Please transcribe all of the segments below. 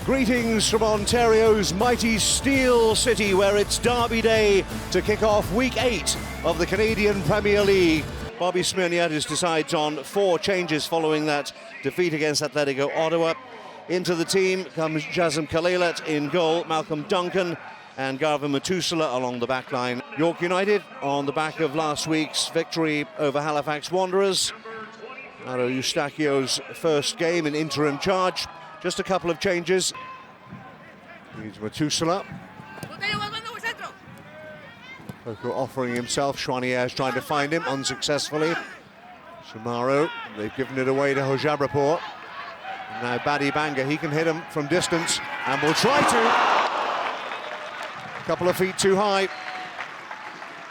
Greetings from Ontario's mighty Steel City, where it's Derby Day to kick off Week 8 of the Canadian Premier League. Bobby Smirniadis decides on 4 changes following that defeat against Atletico Ottawa. Into the team comes Jazem Kalelat in goal, Malcolm Duncan and Garvin Matusala along the back line. York United on the back of last week's victory over Halifax Wanderers. Mauro Eustachio's first game in interim charge. Just a couple of changes. Here's Matusala. Poku offering himself. Chouanière trying to find him unsuccessfully. Chamaro, they've given it away to Hojabrapur. Now Badi Banga, he can hit him from distance and will try to. A couple of feet too high.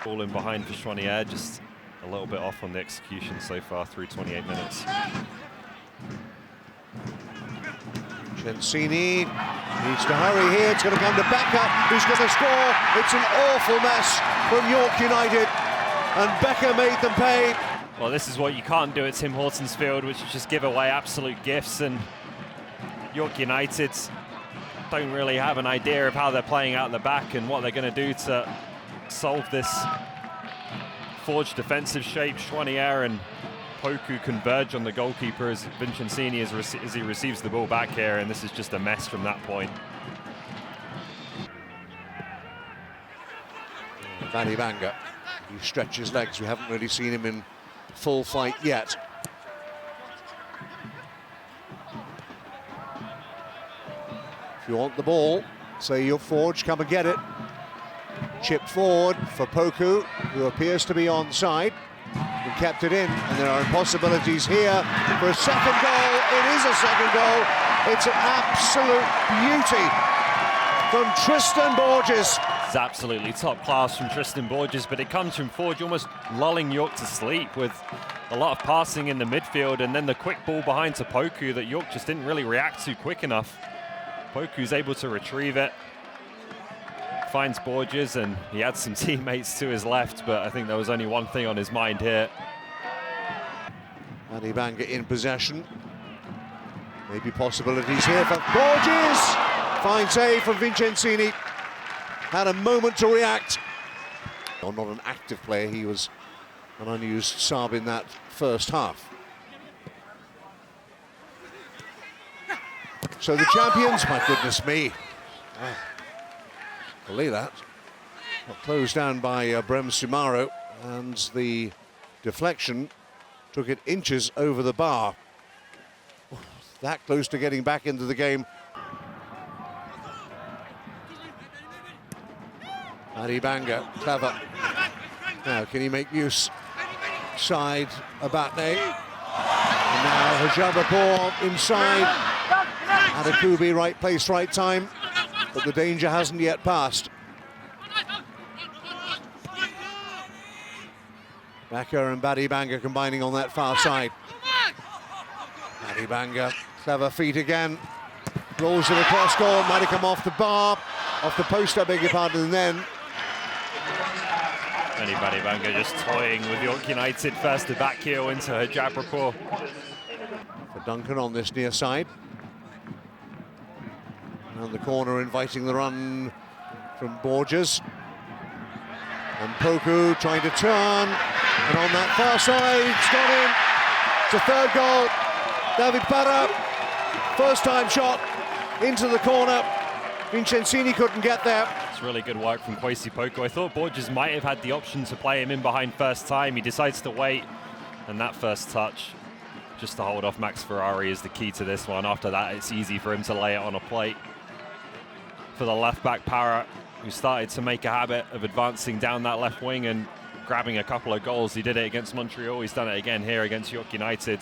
Ball in behind for Chouanière, just a little bit off on the execution so far through 28 minutes. Cencini needs to hurry here. It's going to come to Becker, who's going to score. It's an awful mess from York United, and Becker made them pay. Well, this is what you can't do at Tim Hortons Field, which is just give away absolute gifts, and York United don't really have an idea of how they're playing out in the back and what they're going to do to solve this forged defensive shape. Chouanière and Poku converge on the goalkeeper as Vincencini as he receives the ball back here, and this is just a mess from that point. Badi Banga, he stretches legs. We haven't really seen him in full fight yet. If you want the ball, say you're Forge, come and get it. Chip forward for Poku, who appears to be onside. He kept it in, and there are possibilities here for a second goal. It is a second goal. It's an absolute beauty from Tristan Borges. It's absolutely top class from Tristan Borges, but it comes from Forge almost lulling York to sleep with a lot of passing in the midfield, and then the quick ball behind to Poku that York just didn't really react to quick enough. Poku's able to retrieve it, finds Borges, and he had some teammates to his left, but I think there was only one thing on his mind here. Badi Banga in possession. Maybe possibilities here for Borges. Fine save from Vincencini. Had a moment to react. Well, not an active player, he was an unused sub in that first half. So the champions, my goodness me. Believe that. Got closed down by Brem Sumaro, and the deflection took it inches over the bar. That close to getting back into the game. Badi Banga, clever. Now, can he make use? Side Abatne. And now Hojabrapur inside. Adakubi, right place, right time. But the danger hasn't yet passed. Becker and Badi Banga combining on that far side. Badi Banga, clever feet again. Rolls it across goal, might have come off the bar, off the post, I beg your pardon, and then Badi Banga just toying with York United, first the back heel into Hojabrapur. For Duncan on this near side. Around the corner, inviting the run from Borges. And Poku trying to turn, and on that far side, it's got in. It's a third goal. David Parra, first time shot into the corner. Vincencini couldn't get there. It's really good work from Kwesi Poku. I thought Borges might have had the option to play him in behind first time. He decides to wait, and that first touch, just to hold off Max Ferrari, is the key to this one. After that, it's easy for him to lay it on a plate. For the left-back Parra, who started to make a habit of advancing down that left wing and grabbing a couple of goals. He did it against Montreal, he's done it again here against York United.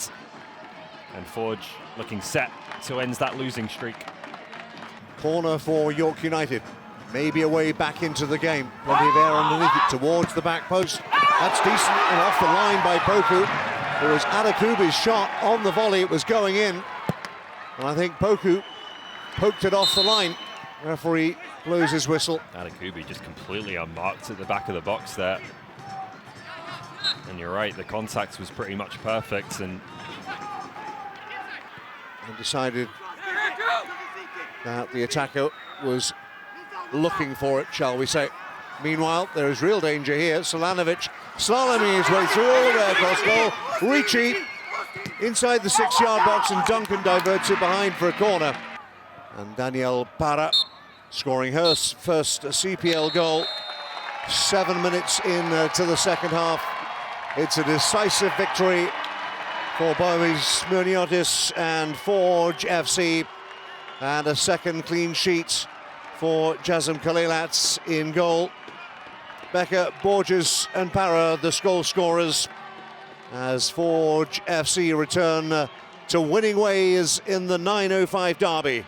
And Forge looking set to end that losing streak. Corner for York United. Maybe a way back into the game. Plenty of air underneath it towards the back post. That's decent and off the line by Poku. It was Adakubi's shot on the volley, it was going in. And I think Poku poked it off the line. Referee blows his whistle. Adakubi just completely unmarked at the back of the box there. And you're right, the contact was pretty much perfect, and decided that the attacker was looking for it, shall we say. Meanwhile, there is real danger here. Solanovic slaloming his way through all the way across goal. Ricci inside the 6-yard box, and Duncan diverts it behind for a corner. And Danielle Para scoring her first CPL goal 7 minutes into the second half. It's a decisive victory for Bobby Smyrniotis and Forge FC, and a second clean sheet for Jasm Kalilats in goal. Becker, Borges and Para the goal scorers, as Forge FC return to winning ways in the 9:05 derby.